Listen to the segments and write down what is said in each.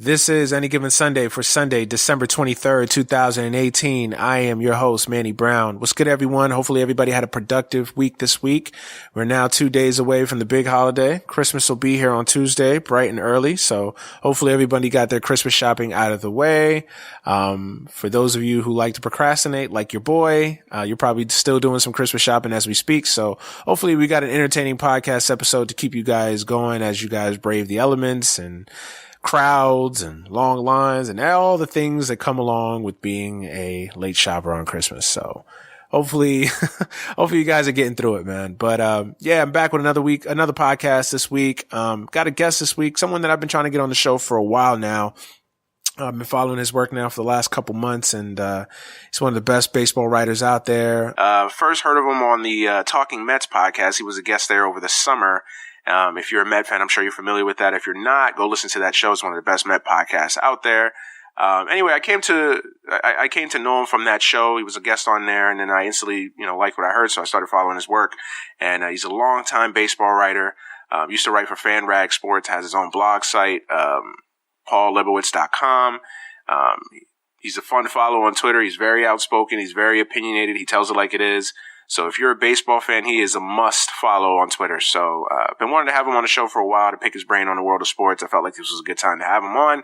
This is Any Given Sunday for Sunday, December 23rd, 2018. I am your host, Manny Brown. What's good, everyone? Hopefully everybody had a productive week this week. We're now 2 days away from the big holiday. Christmas will be here on Tuesday, bright and early. So hopefully everybody got their Christmas shopping out of the way. For those of you who like to procrastinate, like your boy, you're probably still doing some Christmas shopping as we speak. So hopefully we got an entertaining podcast episode to keep you guys going as you guys brave the elements and crowds and long lines and all the things that come along with being a late shopper on Christmas. So hopefully you guys are getting through it, man. But, yeah, I'm back with another podcast this week. Got a guest this week, someone that I've been trying to get on the show for a while now. I've been following his work now for the last couple months, and he's one of the best baseball writers out there. First heard of him on the Talking Mets podcast. He was a guest there over the summer. If you're a Met fan, I'm sure you're familiar with that. If you're not, go listen to that show. It's one of the best Met podcasts out there. Anyway, I came to know him from that show. He was a guest on there, and then I instantly, liked what I heard, so I started following his work. And he's a longtime baseball writer. Used to write for FanRag Sports, has his own blog site, paullebowitz.com. He's a fun follow on Twitter. He's very outspoken. He's very opinionated. He tells it like it is. So if you're a baseball fan, he is a must follow on Twitter. So I've been wanting to have him on the show for a while to pick his brain on the world of sports. I felt like this was a good time to have him on.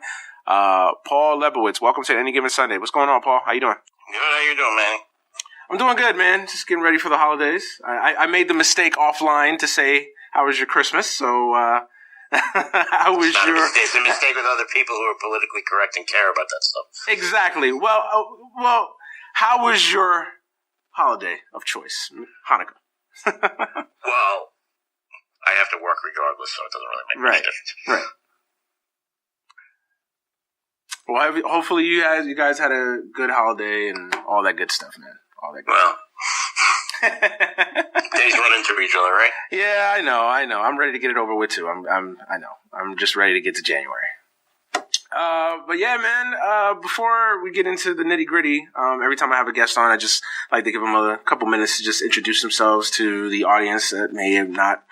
Paul Lebowitz, welcome to Any Given Sunday. What's going on, Paul? How you doing? Good. How you doing, Manny? I'm doing good, man. Just getting ready for the holidays. I made the mistake offline to say, how was your Christmas? So how was your... It's a mistake with other people who are politically correct and care about that stuff. Exactly. Well, how was your holiday of choice, Hanukkah? Well, I have to work regardless, so it doesn't really make much difference. Right. Well, hopefully you guys had a good holiday and all that good stuff, man. All that good stuff. Days run into each other, right? Yeah, I know. I'm ready to get it over with too. I know. I'm just ready to get to January. But yeah, man, before we get into the nitty gritty, every time I have a guest on, I just like to give them a couple minutes to just introduce themselves to the audience that may have not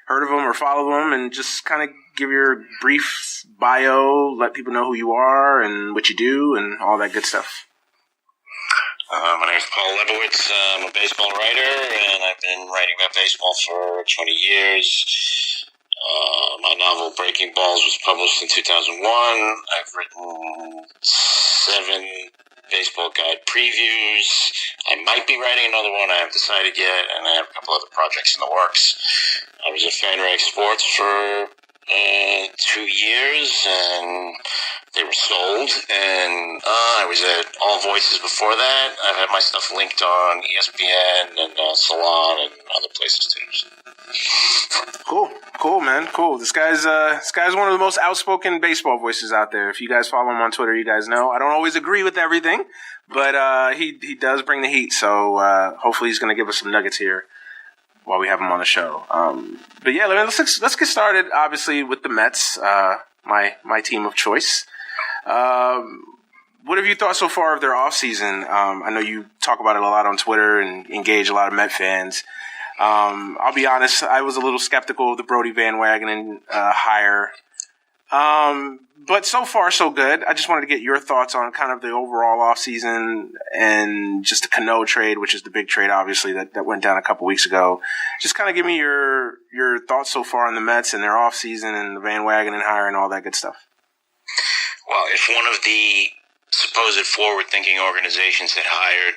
heard of them or follow them, and just kind of give your brief bio, let people know who you are and what you do and all that good stuff. My name is Paul Lebowitz. I'm a baseball writer, and I've been writing about baseball for 20 years. My novel Breaking Balls was published in 2001. I've written 7 baseball guide previews. I might be writing another one. I haven't decided yet, and I have a couple other projects in the works. I was at FanRag Sports for 2 years, and they were sold, and I was at All Voices before that. I've had my stuff linked on ESPN and Salon and other places too. Cool, man. Cool. This guy's one of the most outspoken baseball voices out there. If you guys follow him on Twitter, you guys know. I don't always agree with everything, but he does bring the heat. So hopefully he's going to give us some nuggets here while we have him on the show. But yeah, let's get started. Obviously with the Mets, my team of choice. What have you thought so far of their offseason? I know you talk about it a lot on Twitter and engage a lot of Met fans. I'll be honest, I was a little skeptical of the Brody Van Wagenen hire. But so far, so good. I just wanted to get your thoughts on kind of the overall offseason and just the Cano trade, which is the big trade, obviously, that went down a couple weeks ago. Just kind of give me your thoughts so far on the Mets and their offseason and the Van Wagenen hire and all that good stuff. Well, if one of the supposed forward-thinking organizations had hired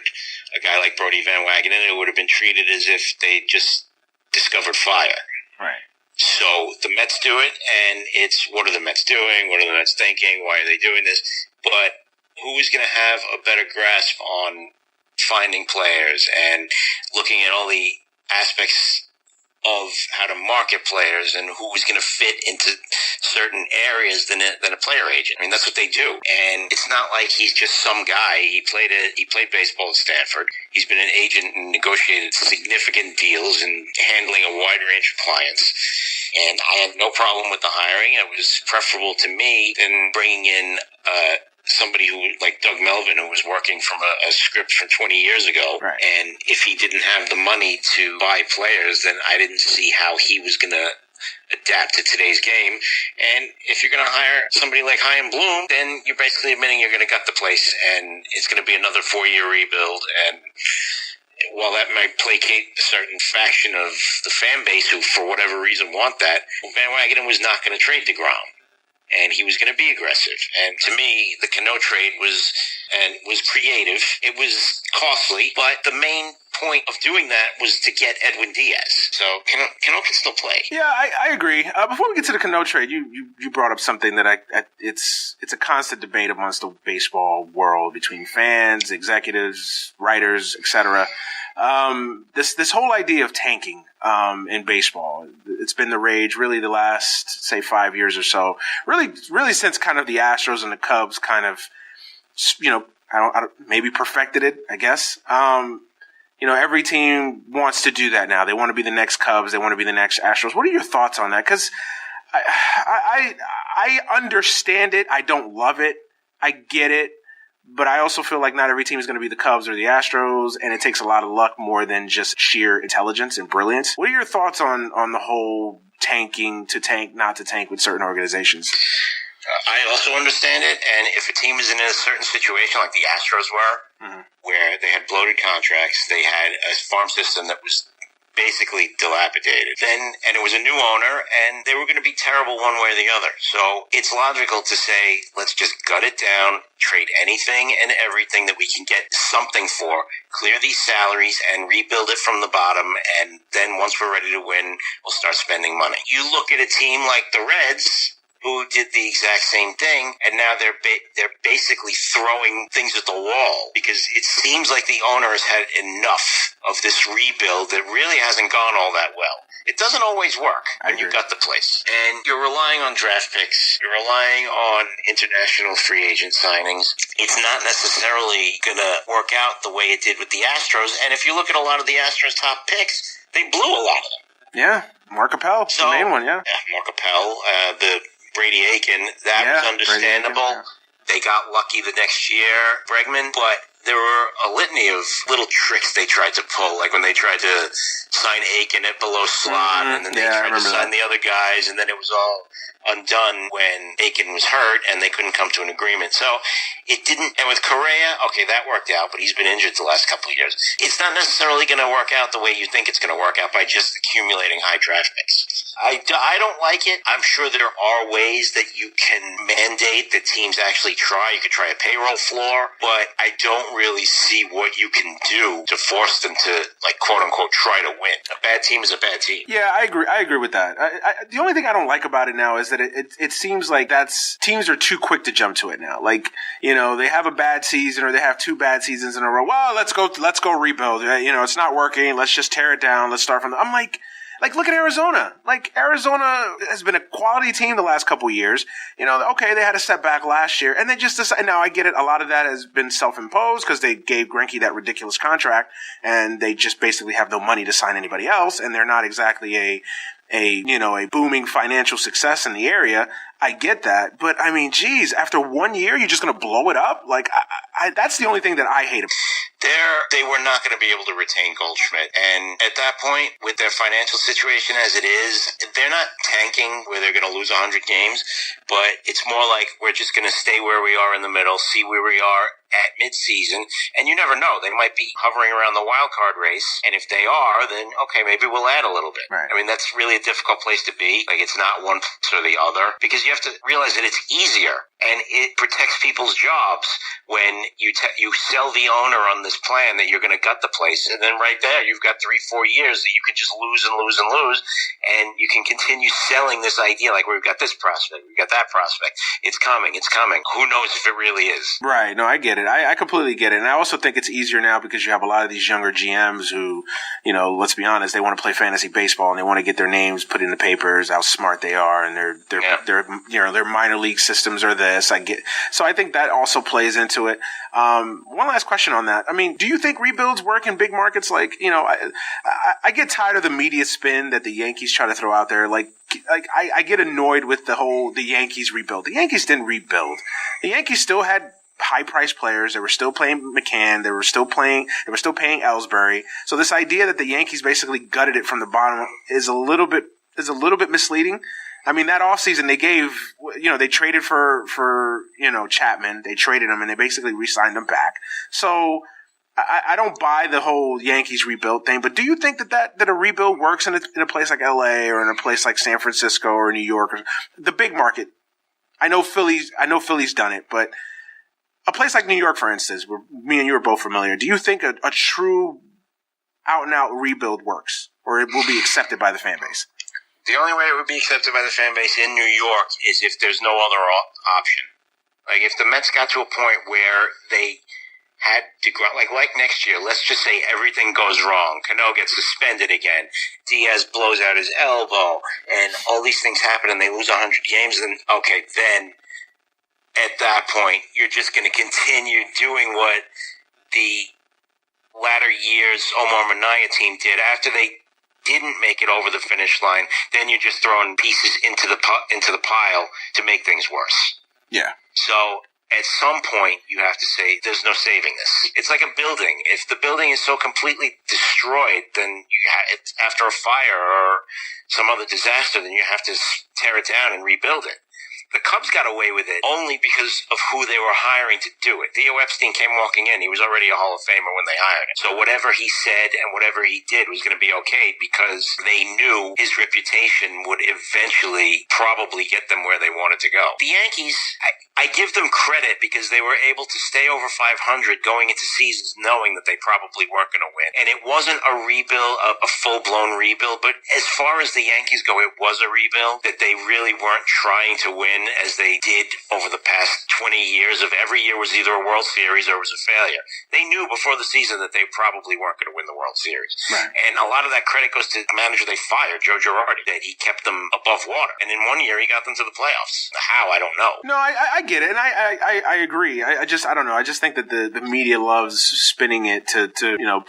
a guy like Brody Van Wagenen, it would have been treated as if they just discovered fire. Right. So the Mets do it, and it's what are the Mets doing? What are the Mets thinking? Why are they doing this? But who is going to have a better grasp on finding players and looking at all the aspects of how to market players and who is going to fit into certain areas than a player agent? I mean, that's what they do. And it's not like he's just some guy. He played baseball at Stanford. He's been an agent and negotiated significant deals and handling a wide range of clients. And I had no problem with the hiring. It was preferable to me than bringing in somebody who, like Doug Melvin, who was working from a script from 20 years ago. Right. And if he didn't have the money to buy players, then I didn't see how he was going to adapt to today's game. And if you're going to hire somebody like Chaim Bloom, then you're basically admitting you're going to gut the place, and it's going to be another 4-year rebuild. And while that might placate a certain faction of the fan base who, for whatever reason, want that, Van Wagenen was not going to trade DeGrom. And he was going to be aggressive. And to me, the Cano trade was creative. It was costly, but the main point of doing that was to get Edwin Diaz. So Cano can still play. Yeah, I agree. Before we get to the Cano trade, you brought up something that it's a constant debate amongst the baseball world between fans, executives, writers, etc. This whole idea of tanking in baseball, it's been the rage really the last, say, 5 years or so. Really since kind of the Astros and the Cubs kind of, I don't maybe perfected it, I guess. Every team wants to do that now. They want to be the next Cubs. They want to be the next Astros. What are your thoughts on that? Because I understand it. I don't love it. I get it. But I also feel like not every team is going to be the Cubs or the Astros, and it takes a lot of luck more than just sheer intelligence and brilliance. What are your thoughts on the whole tanking to tank, not to tank with certain organizations? I also understand it, and if a team is in a certain situation like the Astros were, where they had bloated contracts, they had a farm system that was basically dilapidated, and it was a new owner, and they were going to be terrible one way or the other. So it's logical to say, let's just gut it down, trade anything and everything that we can get something for, clear these salaries, and rebuild it from the bottom, and then once we're ready to win, we'll start spending money. You look at a team like the Reds, who did the exact same thing, and now they're basically throwing things at the wall because it seems like the owner has had enough of this rebuild that really hasn't gone all that well. It doesn't always work when you got the place. And you're relying on draft picks. You're relying on international free agent signings. It's not necessarily going to work out the way it did with the Astros. And if you look at a lot of the Astros' top picks, they blew a lot of them. Yeah, Mark Appel, the main one, yeah. Mark Appel, the Brady Aiken, that was understandable. Aiken, They got lucky the next year, Bregman, but there were a litany of little tricks they tried to pull, like when they tried to sign Aiken at below slot, and then they tried to sign the other guys, and then it was all undone when Aiken was hurt and they couldn't come to an agreement. So it didn't. And with Correa, okay, that worked out, but he's been injured the last couple of years. It's not necessarily going to work out the way you think it's going to work out by just accumulating high draft picks. I don't like it. I'm sure there are ways that you can mandate that teams actually try. You could try a payroll floor, but I don't really see what you can do to force them to, like, quote unquote, try to win. A bad team is a bad team. Yeah, I agree. I agree with that. The only thing I don't like about it now is that it seems like teams are too quick to jump to it now. Like, they have a bad season or they have 2 bad seasons in a row. Well, let's go rebuild. It's not working. Let's just tear it down. Let's start from I'm like, look at Arizona. Like, Arizona has been a quality team the last couple of years. Okay, they had a setback last year, and they just decided. Now, I get it. A lot of that has been self-imposed because they gave Greinke that ridiculous contract, and they just basically have no money to sign anybody else, and they're not exactly a booming financial success in the area. I get that, but I mean, geez, after 1 year, you're just going to blow it up? Like, that's the only thing that I hate. They were not going to be able to retain Goldschmidt. And at that point, with their financial situation as it is, they're not tanking where they're going to lose 100 games, but it's more like we're just going to stay where we are in the middle, see where we are at midseason, and you never know. They might be hovering around the wild card race, and if they are, then okay, maybe we'll add a little bit. Right. I mean, that's really a difficult place to be. Like, it's not one place or the other, because you have to realize that it's easier and it protects people's jobs when you sell the owner on this plan that you're going to gut the place, and then right there you've got 3-4 years that you can just lose and lose and lose, and you can continue selling this idea like, we've got this prospect, we've got that prospect, it's coming. Who knows if it really is? Right. No, I get it. I completely get it. And I also think it's easier now because you have a lot of these younger GMs who, let's be honest, they want to play fantasy baseball and they want to get their names put in the papers, how smart they are, and their minor league systems are this. So I think that also plays into it. One last question on that. I mean, do you think rebuilds work in big markets? Like, I get tired of the media spin that the Yankees try to throw out there. Like I get annoyed with the Yankees rebuild. The Yankees didn't rebuild. The Yankees still had high-priced players. They were still playing McCann. They were still paying Ellsbury. So this idea that the Yankees basically gutted it from the bottom is a little bit is a little bit misleading. I mean, that offseason they traded for Chapman. They traded him and they basically re-signed him back. So I don't buy the whole Yankees rebuild thing, but do you think that a rebuild works in a place like LA or in a place like San Francisco or New York or the big market? I know Philly's done it, but a place like New York, for instance, where me and you are both familiar, do you think a true out-and-out rebuild works, or it will be accepted by the fan base? The only way it would be accepted by the fan base in New York is if there's no other option. Like, if the Mets got to a point where they had to grow, like next year, let's just say everything goes wrong. Cano gets suspended again. Diaz blows out his elbow, and all these things happen, and they lose 100 games, and then at that point, you're just going to continue doing what the latter years Omar Minaya team did after they didn't make it over the finish line. Then you're just throwing pieces into the pile to make things worse. Yeah. So at some point, you have to say, there's no saving this. It's like a building. If the building is so completely destroyed, then it's after a fire or some other disaster, then you have to tear it down and rebuild it. The Cubs got away with it only because of who they were hiring to do it. Theo Epstein came walking in. He was already a Hall of Famer when they hired him. So whatever he said and whatever he did was going to be okay because they knew his reputation would eventually probably get them where they wanted to go. The Yankees, I give them credit because they were able to stay over 500 going into seasons knowing that they probably weren't going to win. And it wasn't a rebuild, a full-blown rebuild, but as far as the Yankees go, it was a rebuild that they really weren't trying to win as they did over the past 20 years of every year was either a World Series or it was a failure. They knew before the season that they probably weren't going to win the World Series. Right. And a lot of that credit goes to the manager they fired, Joe Girardi, that he kept them above water. And in 1 year, he got them to the playoffs. How, I don't know. No, I get it. And I agree. I don't know. I just think that the media loves spinning it to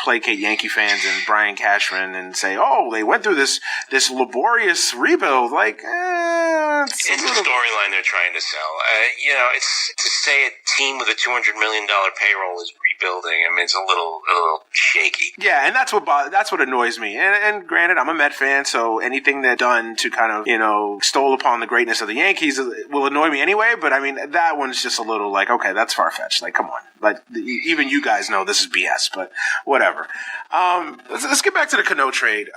placate Yankee fans and Brian Cashman and say, oh, they went through this laborious rebuild. Like, it's a storyline they're trying to sell. It's to say a team with a $200 million payroll is rebuilding. I mean, it's a little shaky. Yeah, and that's what annoys me. And granted, I'm a Met fan, so anything that's done to kind of extol upon the greatness of the Yankees will annoy me anyway. But I mean, that one's just a little like, okay, that's far fetched. Like, come on, like even you guys know this is BS. But whatever. Let's get back to the Cano trade.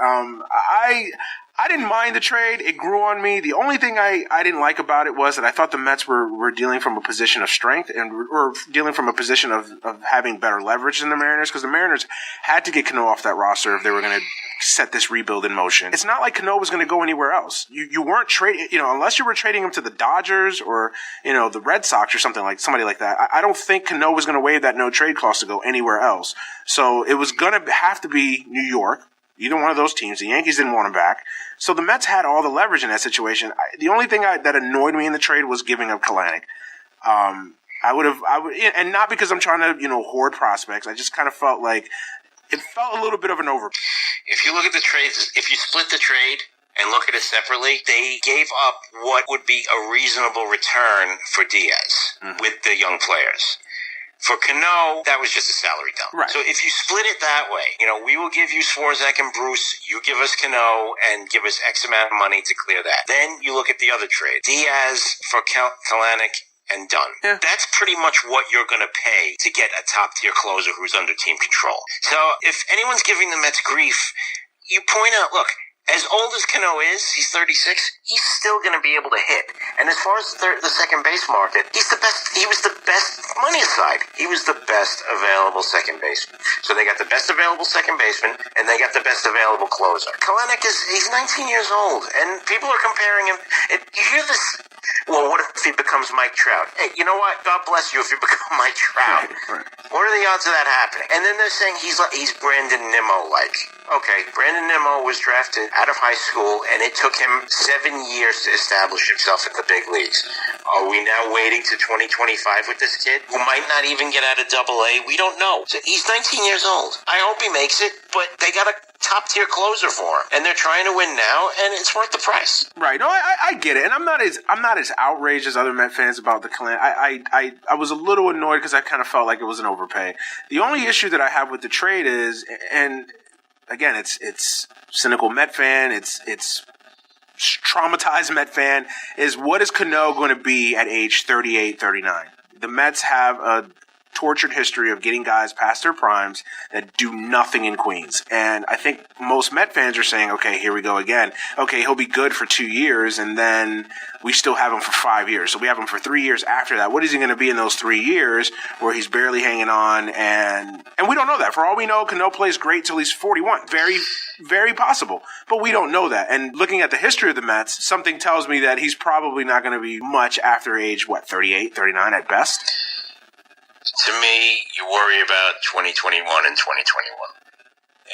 I didn't mind the trade. It grew on me. The only thing I didn't like about it was that I thought the Mets were dealing from a position of strength and were dealing from a position of having better leverage than the Mariners, because the Mariners had to get Cano off that roster if they were going to set this rebuild in motion. It's not like Cano was going to go anywhere else. You weren't trading, unless you were trading him to the Dodgers or, the Red Sox or somebody like that. I don't think Cano was going to waive that no trade clause to go anywhere else. So it was going to have to be New York. Either one of those teams. The Yankees didn't want him back. So the Mets had all the leverage in that situation. The only thing that annoyed me in the trade was giving up Kalanick. And not because I'm trying to, hoard prospects. I just kind of felt like it felt a little bit of an overpay. If you look at the trades, if you split the trade and look at it separately, they gave up what would be a reasonable return for Diaz with the young players. For Cano, that was just a salary dump. Right. So if you split it that way, we will give you Swarzak and Bruce, you give us Cano, and give us X amount of money to clear that. Then you look at the other trade. Diaz for Kalanick and done. Yeah. That's pretty much what you're going to pay to get a top-tier closer who's under team control. So if anyone's giving the Mets grief, you point out, look, as old as Cano is, he's 36, he's still going to be able to hit. And as far as the second base market, he's the best. He was the best, money aside, he was the best available second baseman. So they got the best available second baseman, and they got the best available closer. Kalanick he's 19 years old, and people are comparing him. You hear this, well, what if he becomes Mike Trout? Hey, you know what? God bless you if you become Mike Trout. Right. What are the odds of that happening? And then they're saying he's Brandon Nimmo-like. Okay, Brandon Nimmo was drafted out of high school, and it took him 7 years to establish himself in the big leagues. Are we now waiting to 2025 with this kid, who might not even get out of Double-A? We don't know. So he's 19 years old. I hope he makes it, but they got a top-tier closer for him, and they're trying to win now, and it's worth the price. Right. No, I get it, and I'm not as outraged as other Met fans about the Clan. I was a little annoyed because I kind of felt like it was an overpay. The only issue that I have with the trade is, and again, it's cynical Met fan. It's traumatized Met fan is, what is Cano going to be at age 38, 39? The Mets have a tortured history of getting guys past their primes that do nothing in Queens. And I think most Met fans are saying, okay, here we go again. Okay, he'll be good for 2 years, and then we still have him for 5 years. So we have him for 3 years after that. What is he going to be in those 3 years where he's barely hanging on? And we don't know that. For all we know, Cano plays great till he's 41. Very, very possible. But we don't know that. And looking at the history of the Mets, something tells me that he's probably not going to be much after age, 38, 39 at best? To me, you worry about 2021 and 2021.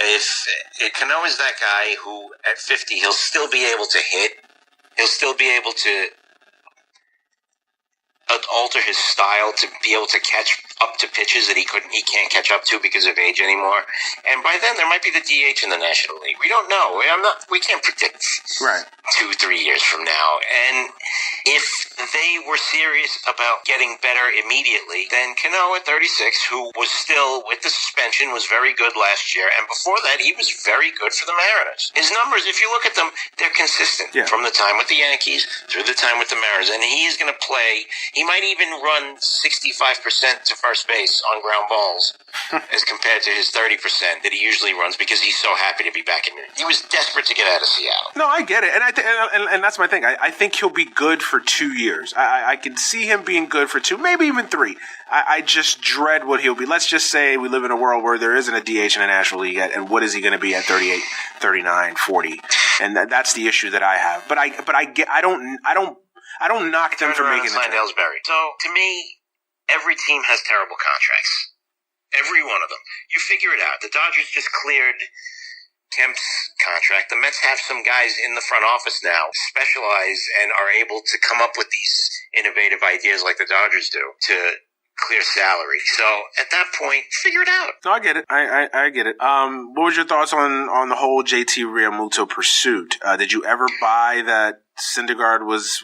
If Cano is that guy who, at 50, he'll still be able to hit, he'll still be able to alter his style to be able to catch up to pitches that he can't catch up to because of age anymore. And by then, there might be the DH in the National League. We don't know. We can't predict right 2-3 years from now. And if they were serious about getting better immediately, then Cano at 36, who was still with the suspension, was very good last year. And before that, he was very good for the Mariners. His numbers, if you look at them, they're consistent from the time with the Yankees through the time with the Mariners. And he's going to play. He might even run 65% to first base on ground balls as compared to his 30% that he usually runs because he's so happy to be back in. He was desperate to get out of Seattle. No, I get it, and and that's my thing. I think he'll be good for 2 years. I can see him being good for 2, maybe even 3. I just dread what he'll be. Let's just say we live in a world where there isn't a DH in the National League yet, and what is he going to be at 38, 39, 40? And that's the issue that I have. But I don't knock them for making the trade. So, to me, every team has terrible contracts. Every one of them. You figure it out. The Dodgers just cleared Kemp's contract. The Mets have some guys in the front office now specialize and are able to come up with these innovative ideas like the Dodgers do to clear salary. So at that point, figure it out. No, I get it. I get it. What was your thoughts on the whole JT Realmuto pursuit? Did you ever buy that Syndergaard was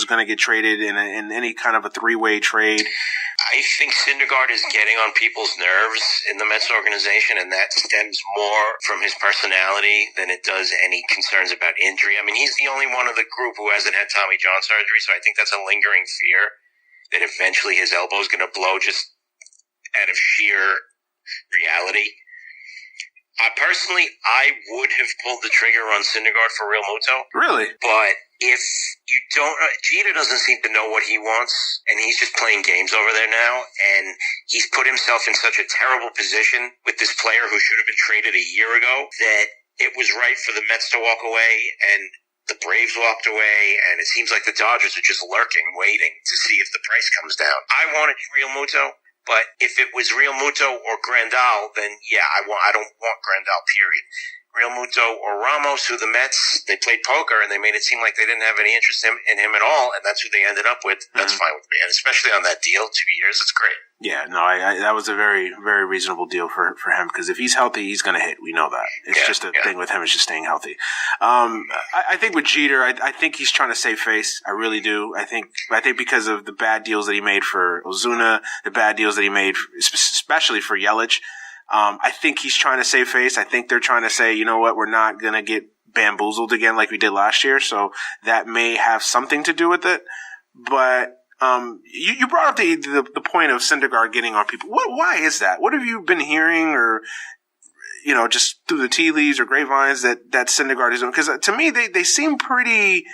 going to get traded in any kind of a 3-way trade? I think Syndergaard is getting on people's nerves in the Mets organization, and that stems more from his personality than it does any concerns about injury. I mean, he's the only one of the group who hasn't had Tommy John surgery, so I think that's a lingering fear that eventually his elbow is going to blow just out of sheer reality. Personally, I would have pulled the trigger on Syndergaard for Realmuto. Really? But if you don't, Jeter doesn't seem to know what he wants, and he's just playing games over there now, and he's put himself in such a terrible position with this player who should have been traded a year ago that it was right for the Mets to walk away, and the Braves walked away, and it seems like the Dodgers are just lurking, waiting to see if the price comes down. I wanted Realmuto. But if it was Realmuto or Grandal, then yeah, I don't want Grandal, period. Realmuto or Ramos, who the Mets, they played poker and they made it seem like they didn't have any interest in him at all, and that's who they ended up with. That's fine with me. And especially on that deal, 2 years, it's great. Yeah, no, that was a very, very reasonable deal for him, because if he's healthy, he's going to hit. We know that. It's just a thing with him is just staying healthy. I think with Jeter, I think he's trying to save face. I really do. I think because of the bad deals that he made for Ozuna, the bad deals that he made, especially for Yelich, I think he's trying to save face. I think they're trying to say, you know what, we're not going to get bamboozled again like we did last year. So that may have something to do with it. But you brought up the point of Syndergaard getting on people. Why is that? What have you been hearing, or just through the tea leaves or grapevines that Syndergaard is doing? Because to me, they seem pretty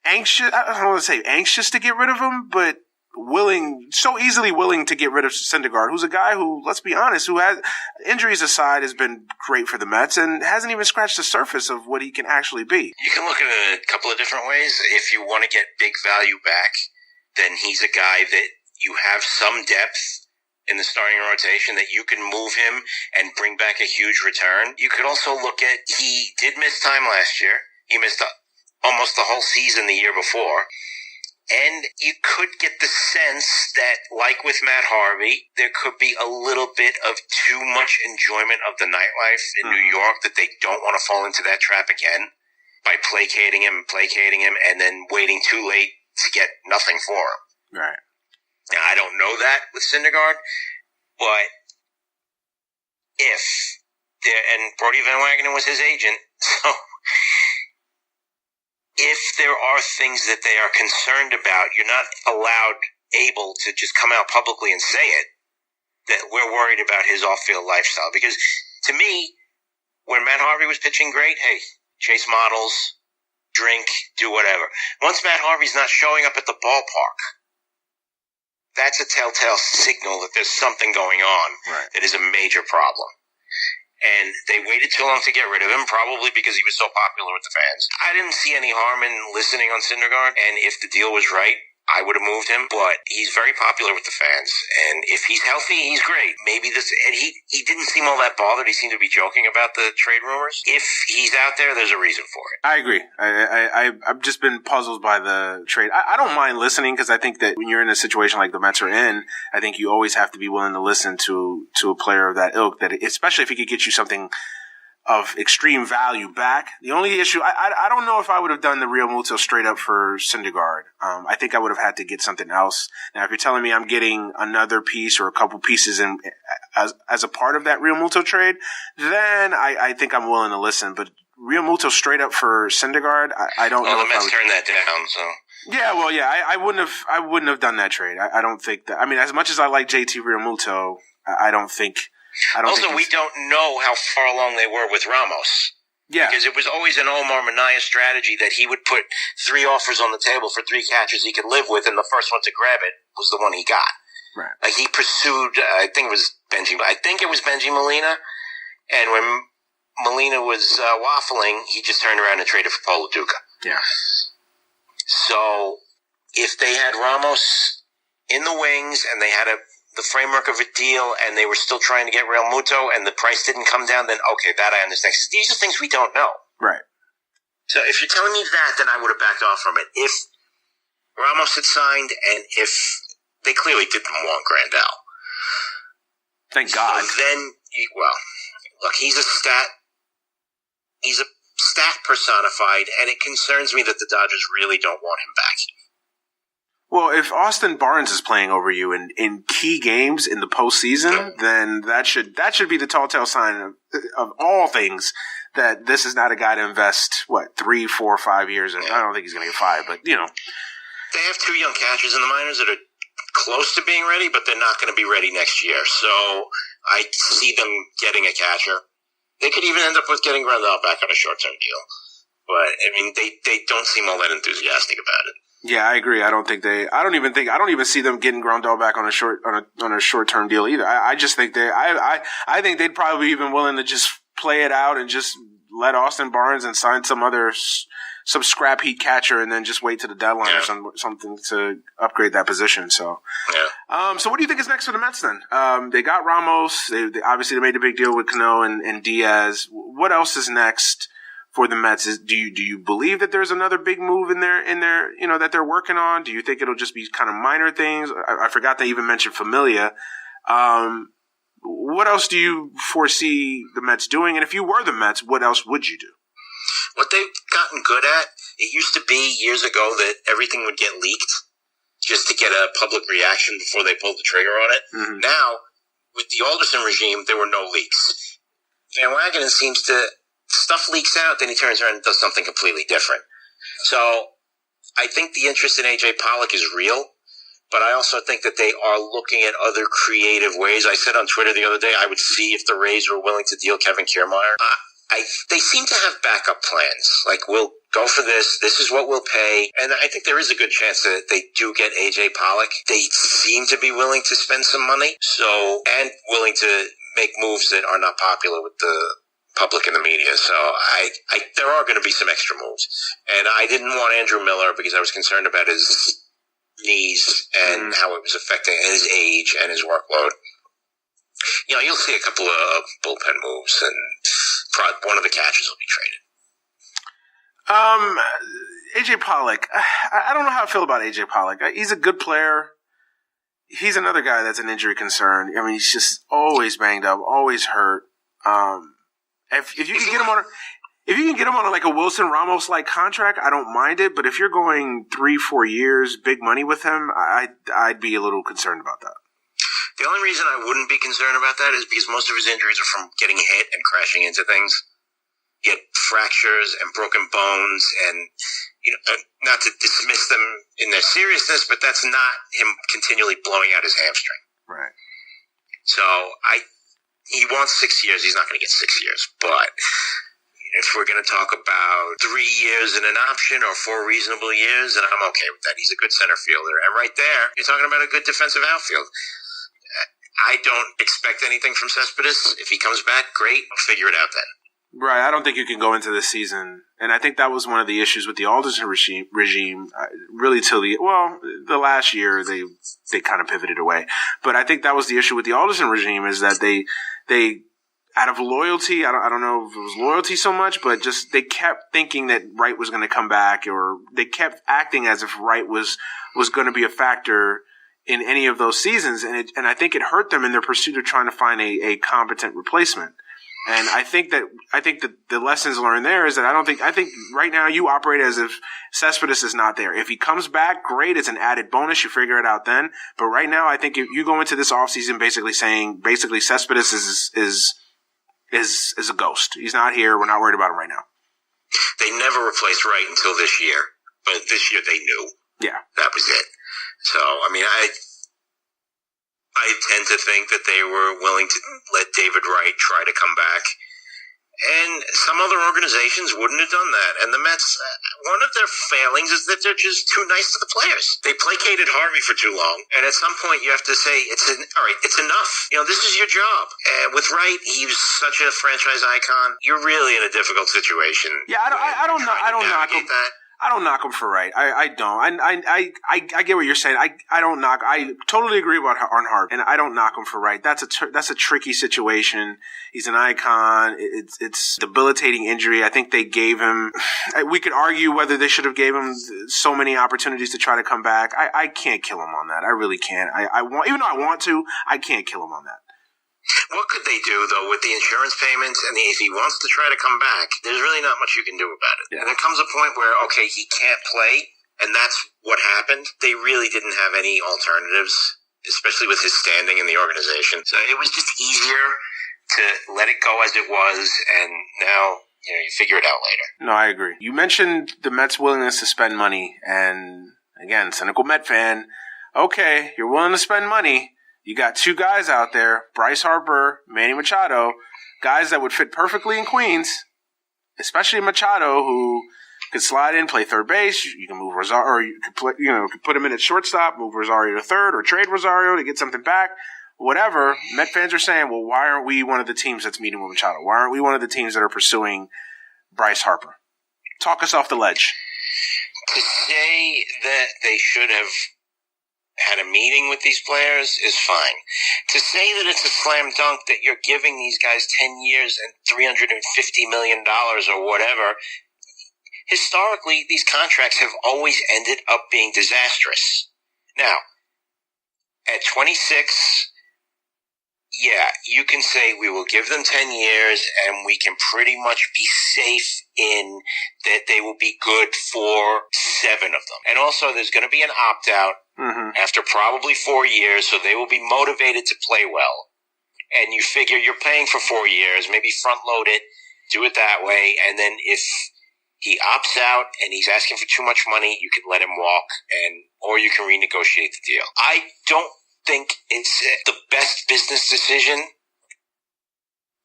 anxious. I don't want to say anxious to get rid of him, but so easily willing to get rid of Syndergaard, who's a guy who, let's be honest, who has, injuries aside, has been great for the Mets and hasn't even scratched the surface of what he can actually be. You can look at it a couple of different ways. If you want to get big value back, then he's a guy that you have some depth in the starting rotation that you can move him and bring back a huge return. You could also look at, he did miss time last year. He missed almost the whole season the year before. And you could get the sense that, like with Matt Harvey, there could be a little bit of too much enjoyment of the nightlife in New York, that they don't want to fall into that trap again by placating him, and then waiting too late to get nothing for him. Right. Now, I don't know that with Syndergaard, but and Brody Van Wagenen was his agent, so if there are things that they are concerned about, you're not able to just come out publicly and say it, that we're worried about his off-field lifestyle. Because to me, when Matt Harvey was pitching great, hey, chase models, drink, do whatever. Once Matt Harvey's not showing up at the ballpark, that's a telltale signal that there's something going on that is a major problem. And they waited too long to get rid of him, probably because he was so popular with the fans. I didn't see any harm in listening on Syndergaard, and if the deal was right, I would have moved him, but he's very popular with the fans, and if he's healthy, he's great. Maybe and he didn't seem all that bothered. He seemed to be joking about the trade rumors. If he's out there, there's a reason for it. I agree. I've just been puzzled by the trade. I don't mind listening, because I think that when you're in a situation like the Mets are in, I think you always have to be willing to listen to a player of that ilk, that especially if he could get you something of extreme value back. The only issue, I don't know if I would have done the Real Muto straight up for Syndergaard. I think I would have had to get something else. Now, if you're telling me I'm getting another piece or a couple pieces in as a part of that Real Muto trade, then I think I'm willing to listen. But Real Muto straight up for Syndergaard, I don't know. Well, the Mets turned that down, so. Yeah, well, yeah, I wouldn't have done that trade. I don't think that. I mean, as much as I like JT Real Muto, I don't think. We don't know how far along they were with Ramos. Yeah. Because it was always an Omar Minaya strategy that he would put 3 offers on the table for 3 catchers he could live with, and the first one to grab it was the one he got. Right. Like, he pursued, I think it was Benji Molina, and when Molina was waffling, he just turned around and traded for Paul Lebowitz. Yeah. So, if they had Ramos in the wings, and they had the framework of a deal, and they were still trying to get Real Muto, and the price didn't come down, then okay, that I understand. Because these are things we don't know. Right. So if you're telling me that, then I would have backed off from it. If Ramos had signed, and if they clearly didn't want Grandal. Thank God. So then, look, he's a stat personified, and it concerns me that the Dodgers really don't want him back. Well, if Austin Barnes is playing over you in key games in the postseason, then that should be the telltale sign of all things that this is not a guy to invest 3, 4, 5 years in. I don't think he's going to get 5, but they have 2 young catchers in the minors that are close to being ready, but they're not going to be ready next year. So I see them getting a catcher. They could even end up with getting Grandal back on a short-term deal, but I mean they don't seem all that enthusiastic about it. Yeah, I agree. I don't even see them getting Grandal back on a short-term deal either. I just think I think they'd probably be even willing to just play it out and just let Austin Barnes and sign some scrap heat catcher, and then just wait to the deadline or something to upgrade that position. So, so what do you think is next for the Mets then? They got Ramos. They obviously made a big deal with Cano and Diaz. What else is next for the Mets? Do you believe that there's another big move in there, that they're working on? Do you think it'll just be kind of minor things? I forgot they even mentioned Familia. What else do you foresee the Mets doing? And if you were the Mets, what else would you do? What they've gotten good at, it used to be years ago that everything would get leaked just to get a public reaction before they pulled the trigger on it. Mm-hmm. Now, with the Alderson regime, there were no leaks. Van Wagenen seems to... Stuff leaks out, then he turns around and does something completely different. So I think the interest in A.J. Pollock is real, but I also think that they are looking at other creative ways. I said on Twitter the other day I would see if the Rays were willing to deal Kevin Kiermaier. They seem to have backup plans. Like, we'll go for this. This is what we'll pay. And I think there is a good chance that they do get A.J. Pollock. They seem to be willing to spend some money, and willing to make moves that are not popular with the public and the media. So there are going to be some extra moves. And I didn't want Andrew Miller because I was concerned about his knees and how it was affecting his age and his workload. You'll see a couple of bullpen moves, and one of the catchers will be traded. AJ Pollock, I don't know how I feel about AJ Pollock. He's a good player. He's another guy that's an injury concern. I mean, he's just always banged up, always hurt. If you can get him on like a Wilson Ramos like contract, I don't mind it. But if you're going 3-4 years, big money with him, I'd be a little concerned about that. The only reason I wouldn't be concerned about that is because most of his injuries are from getting hit and crashing into things. He had fractures and broken bones, and not to dismiss them in their seriousness, but that's not him continually blowing out his hamstring. Right. So he wants 6 years. He's not going to get 6 years. But if we're going to talk about 3 years and an option or 4 reasonable years, then I'm okay with that. He's a good center fielder. And right there, you're talking about a good defensive outfield. I don't expect anything from Cespedes. If he comes back, great. I'll figure it out then. Right. I don't think you can go into this season. And I think that was one of the issues with the Alderson regime really till the last year they kind of pivoted away. But I think that was the issue with the Alderson regime is that they out of loyalty, I don't know if it was loyalty so much, but just they kept thinking that Wright was going to come back, or they kept acting as if Wright was going to be a factor in any of those seasons. And I think it hurt them in their pursuit of trying to find a competent replacement. And I think that the lessons learned there is that I think right now you operate as if Cespedes is not there. If he comes back, great. It's an added bonus. You figure it out then. But right now, I think if you go into this offseason basically saying Cespedes is a ghost. He's not here. We're not worried about him right now. They never replaced Wright until this year. But this year they knew. Yeah. That was it. So, I mean, I tend to think that they were willing to let David Wright try to come back. And some other organizations wouldn't have done that. And the Mets, one of their failings is that they're just too nice to the players. They placated Harvey for too long. And at some point you have to say, all right, it's enough. This is your job. And with Wright, he was such a franchise icon. You're really in a difficult situation. Yeah, I don't knock him. I don't knock him for Wright. I don't. I get what you're saying. I don't knock. I totally agree on Harper, and I don't knock him for Wright. That's a tricky situation. He's an icon. It's debilitating injury. I think they gave him. We could argue whether they should have gave him so many opportunities to try to come back. I can't kill him on that. I really can't. I want, even though I want to, I can't kill him on that. What could they do, though, with the insurance payments? And if he wants to try to come back, there's really not much you can do about it. Yeah. And there comes a point where, okay, he can't play, and that's what happened. They really didn't have any alternatives, especially with his standing in the organization. So it was just easier to let it go as it was, and now you figure it out later. No, I agree. You mentioned the Mets' willingness to spend money, and again, cynical Met fan, okay, you're willing to spend money. You got two guys out there, Bryce Harper, Manny Machado, guys that would fit perfectly in Queens, especially Machado, who could slide in, play third base. You can move Rosario, or you could put him in at shortstop, move Rosario to third, or trade Rosario to get something back. Whatever. Met fans are saying, well, why aren't we one of the teams that's meeting with Machado? Why aren't we one of the teams that are pursuing Bryce Harper? Talk us off the ledge. To say that they should have had a meeting with these players is fine. To say that it's a slam dunk that you're giving these guys 10 years and $350 million or whatever, historically, these contracts have always ended up being disastrous. Now, at 26, yeah, you can say we will give them 10 years and we can pretty much be safe in that they will be good for 7 of them. And also, there's going to be an opt-out after probably 4 years, so they will be motivated to play well. And you figure you're paying for 4 years, maybe front-load it, do it that way, and then if he opts out and he's asking for too much money, you can let him walk, or you can renegotiate the deal. I don't think it's the best business decision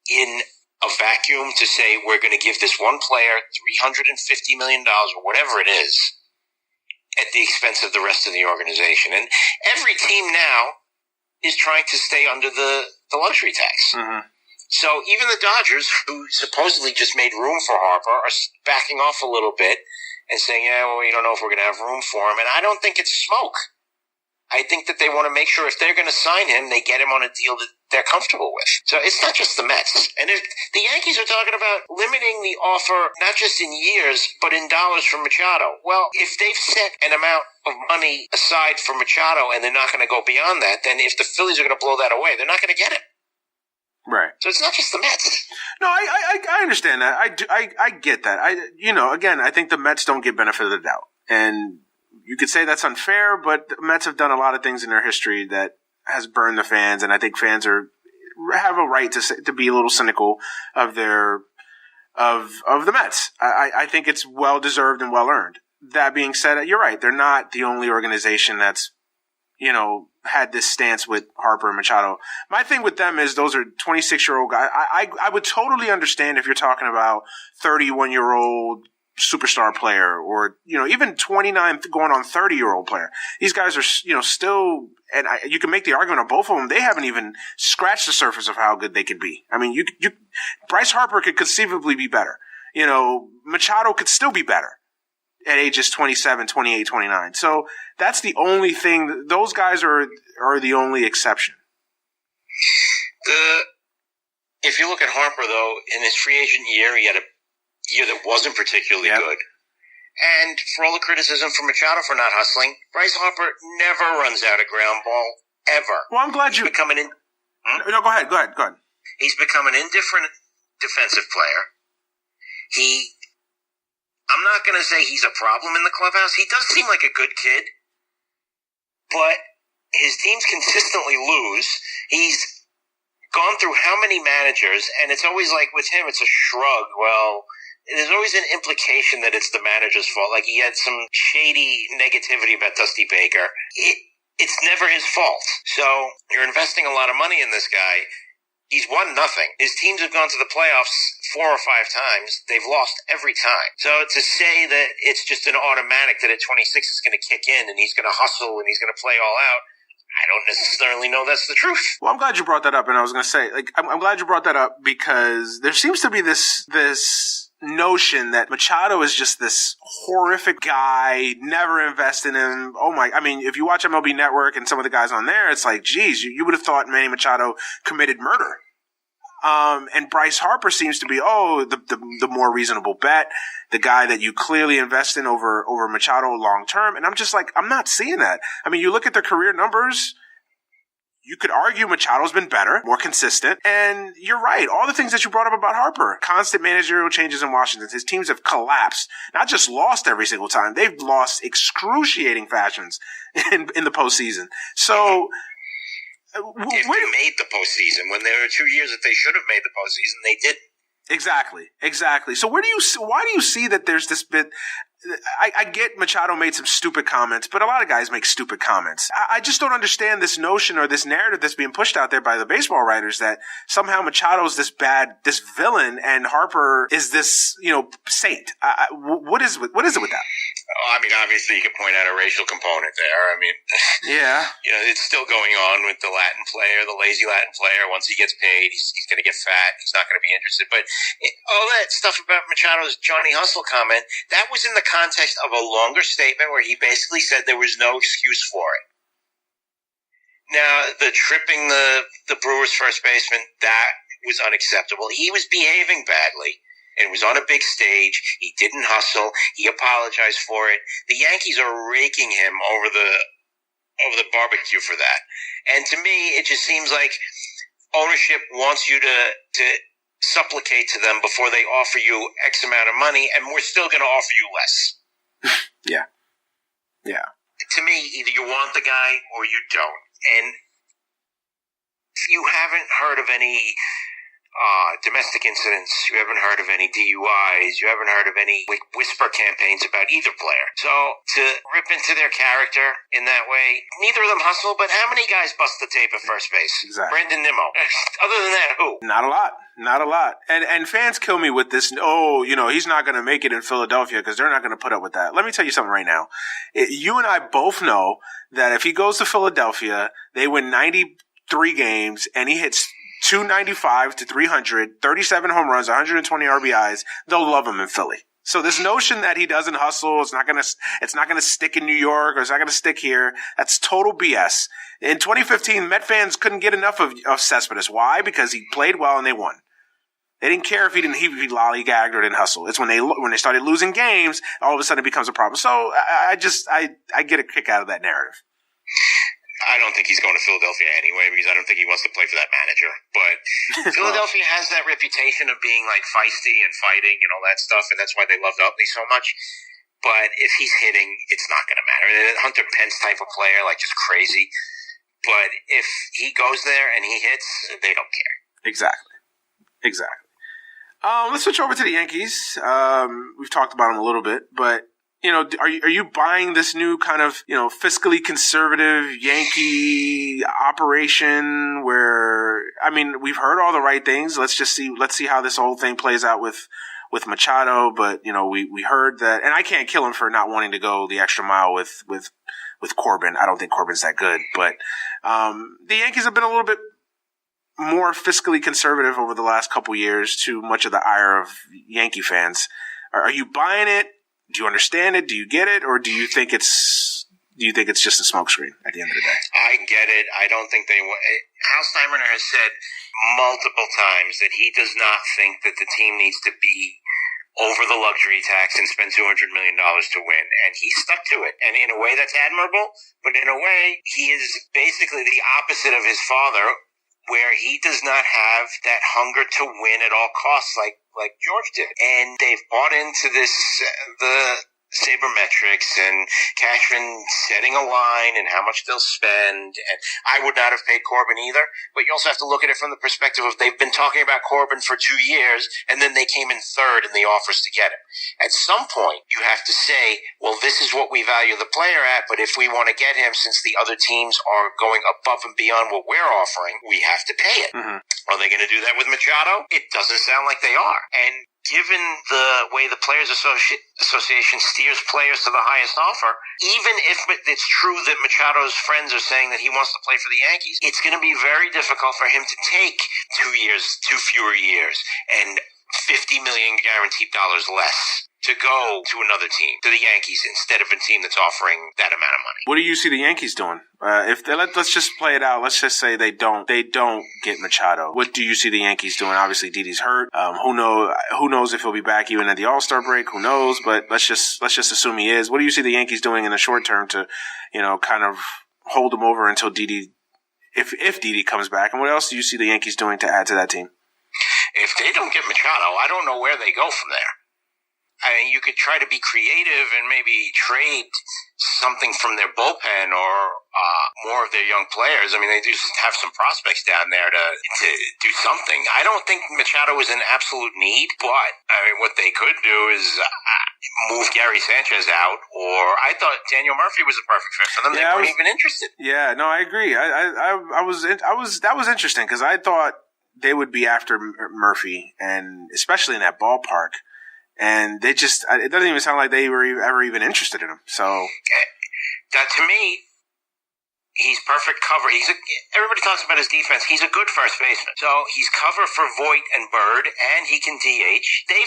in a vacuum to say we're going to give this one player $350 million or whatever it is at the expense of the rest of the organization. And every team now is trying to stay under the luxury tax. Mm-hmm. So even the Dodgers, who supposedly just made room for Harper, are backing off a little bit and saying, yeah, well, we don't know if we're going to have room for him. And I don't think it's smoke. I think that they want to make sure if they're going to sign him, they get him on a deal that they're comfortable with. So it's not just the Mets. And if the Yankees are talking about limiting the offer, not just in years, but in dollars for Machado. Well, if they've set an amount of money aside for Machado and they're not going to go beyond that, then if the Phillies are going to blow that away, they're not going to get him. Right. So it's not just the Mets. No, I understand that. I get that. Again, I think the Mets don't get benefit of the doubt. And you could say that's unfair, but the Mets have done a lot of things in their history that has burned the fans, and I think fans have a right to be a little cynical of the Mets. I think it's well deserved and well earned. that being said, you're right. They're not the only organization that's, had this stance with Harper and Machado. My thing with them is those are 26-year-old guys. I would totally understand if you're talking about 31-year-old superstar player or, even 29 going on 30-year-old player. These guys are, still, and you can make the argument on both of them. They haven't even scratched the surface of how good they could be. I mean, Bryce Harper could conceivably be better. Machado could still be better at ages 27, 28, 29. So that's the only thing. Those guys are the only exception. If you look at Harper, though, in his free agent year, he had a year that wasn't particularly good. And for all the criticism for Machado for not hustling, Bryce Harper never runs out a ground ball, ever. Well, I'm glad No, go ahead. He's become an indifferent defensive player. I'm not going to say he's a problem in the clubhouse. He does seem like a good kid, but his teams consistently lose. He's gone through how many managers, and it's always like with him, it's a shrug. Well, there's always an implication that it's the manager's fault. Like he had some shady negativity about Dusty Baker. It's never his fault. So you're investing a lot of money in this guy. He's won nothing. His teams have gone to the playoffs 4 or 5 times. They've lost every time. So to say that it's just an automatic that at 26 is going to kick in and he's going to hustle and he's going to play all out, I don't necessarily know that's the truth. Well, I'm glad you brought that up, and I was going to say, I'm glad you brought that up because there seems to be this notion that Machado is just this horrific guy, never invest in him. If you watch MLB Network and some of the guys on there, it's like, geez, you would have thought Manny Machado committed murder. And Bryce Harper seems to be, the more reasonable bet, the guy that you clearly invest in over Machado long term. And I'm just like, I'm not seeing that. I mean, you look at their career numbers, you could argue Machado's been better, more consistent. And you're right. All the things that you brought up about Harper, constant managerial changes in Washington. His teams have collapsed, not just lost every single time. They've lost excruciating fashions in the postseason. So, if they made the postseason, when there were 2 years that they should have made the postseason, they didn't. Exactly. So why do you see that there's this bit? I get Machado made some stupid comments, but a lot of guys make stupid comments. I just don't understand this notion or this narrative that's being pushed out there by the baseball writers that somehow Machado's this villain, and Harper is this, saint. What is it with that? I mean, obviously you could point out a racial component there. I mean, yeah, it's still going on with the Latin player, the lazy Latin player. Once he gets paid, he's going to get fat. He's not going to be interested. But all that stuff about Machado's Johnny Hustle comment, that was in the context of a longer statement where he basically said there was no excuse for it. Now, the tripping the Brewers first baseman, that was unacceptable. He was behaving badly. And was on a big stage. He didn't hustle. He apologized for it. The Yankees are raking him over the barbecue for that. And to me, it just seems like ownership wants you to supplicate to them before they offer you X amount of money, and we're still going to offer you less. Yeah. To me, either you want the guy or you don't. And you haven't heard of any domestic incidents. You haven't heard of any DUIs. You haven't heard of any whisper campaigns about either player. So to rip into their character in that way, neither of them hustle, but how many guys bust the tape at first base? Exactly. Brandon Nimmo. Other than that, who? Not a lot. And fans kill me with this, he's not going to make it in Philadelphia because they're not going to put up with that. Let me tell you something right now. You and I both know that if he goes to Philadelphia, they win 93 games and he hits 295 to 300, 37 home runs, 120 RBIs. They'll love him in Philly. So this notion that he doesn't hustle, it's not gonna stick in New York or it's not gonna stick here. That's total BS. In 2015, Met fans couldn't get enough of Cespedes. Why? Because he played well and they won. They didn't care if he lollygagged or didn't hustle. It's when they started losing games, all of a sudden it becomes a problem. So I get a kick out of that narrative. I don't think he's going to Philadelphia anyway because I don't think he wants to play for that manager. But Philadelphia has that reputation of being like feisty and fighting and all that stuff, and that's why they loved Utley so much. But if he's hitting, it's not going to matter. Hunter Pence type of player, like just crazy. But if he goes there and he hits, they don't care. Exactly. Let's switch over to the Yankees. We've talked about them a little bit, but are you buying this new kind of, fiscally conservative Yankee operation where, I mean, we've heard all the right things. Let's see how this whole thing plays out with Machado. But, we heard that, and I can't kill him for not wanting to go the extra mile with Corbin. I don't think Corbin's that good, but, the Yankees have been a little bit more fiscally conservative over the last couple years, to much of the ire of Yankee fans. Are you buying it? Do you understand it? Do you get it? Or do you think it's just a smokescreen at the end of the day? I get it. I don't think Hal Steinbrenner has said multiple times that he does not think that the team needs to be over the luxury tax and spend $200 million to win. And he stuck to it. And in a way, that's admirable. But in a way, he is basically the opposite of his father, where he does not have that hunger to win at all costs like George did. And they've bought into this, the sabermetrics and Cashman setting a line and how much they'll spend. And I would not have paid Corbin either, but you also have to look at it from the perspective of they've been talking about Corbin for 2 years, and then they came in third in the offers to get him. At some point, you have to say, well, this is what we value the player at, but if we want to get him, since the other teams are going above and beyond what we're offering, we have to pay it. Mm-hmm. Are they going to do that with Machado? It doesn't sound like they are. And given the way the Players Association steers players to the highest offer, even if it's true that Machado's friends are saying that he wants to play for the Yankees, it's going to be very difficult for him to take 2 fewer years, and $50 million guaranteed dollars less to go to another team, to the Yankees, instead of a team that's offering that amount of money. What do you see the Yankees doing? Let's just play it out. Let's just say they don't get Machado. What do you see the Yankees doing? Obviously, Didi's hurt. Who knows if he'll be back even at the All-Star break? Who knows? But let's just assume he is. What do you see the Yankees doing in the short term to, kind of hold him over until Didi, if Didi comes back? And what else do you see the Yankees doing to add to that team? If they don't get Machado, I don't know where they go from there. I mean, you could try to be creative and maybe trade something from their bullpen or more of their young players. I mean, they do have some prospects down there to do something. I don't think Machado is in absolute need, but I mean, what they could do is move Gary Sanchez out, or I thought Daniel Murphy was a perfect fit for them. They weren't even interested. Yeah, no, I agree. That was interesting because I thought they would be after Murphy, and especially in that ballpark. And it doesn't even sound like they were ever even interested in him. So that, to me, he's perfect cover. Everybody talks about his defense. He's a good first baseman. So he's cover for Voit and Bird, and he can DH. They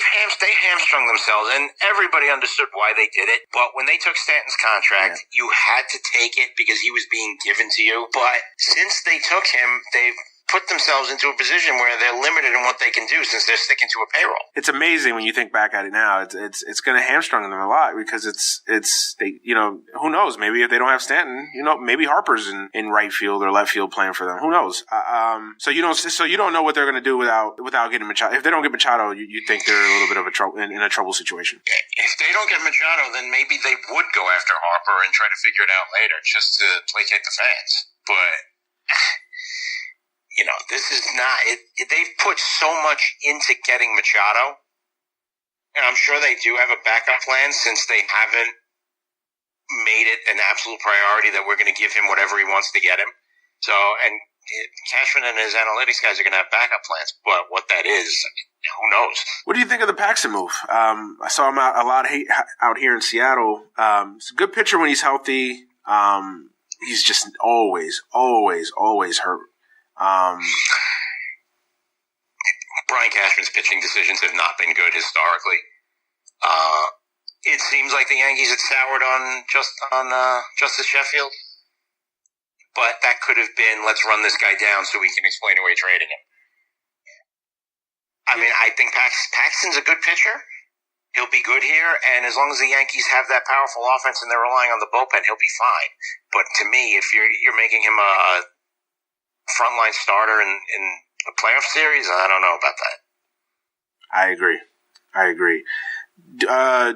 hamstrung themselves, and everybody understood why they did it. But when they took Stanton's contract, you had to take it because he was being given to you. But since they took him, they've put themselves into a position where they're limited in what they can do since they're sticking to a payroll. It's amazing when you think back at it now. It's going to hamstring them a lot because they who knows, maybe if they don't have Stanton, maybe Harper's in right field or left field playing for them. Who knows? So you don't know what they're going to do without getting Machado. If they don't get Machado, you think they're a little bit of in a trouble situation. If they don't get Machado, then maybe they would go after Harper and try to figure it out later just to placate the fans. But this is not it. They've put so much into getting Machado, and I'm sure they do have a backup plan since they haven't made it an absolute priority that we're going to give him whatever he wants to get him. So, and Cashman and his analytics guys are going to have backup plans, but what that is, who knows? What do you think of the Paxton move? I saw him a lot out here in Seattle. He's a good pitcher when he's healthy. He's just always hurt. Brian Cashman's pitching decisions have not been good historically. It seems like the Yankees had soured on Justice Sheffield, but that could have been, let's run this guy down so we can explain away trading him. I mean, I think Paxton's a good pitcher. He'll be good here, and as long as the Yankees have that powerful offense and they're relying on the bullpen, he'll be fine. But to me, if you're making him a frontline starter in a playoff series, I don't know about that. I agree.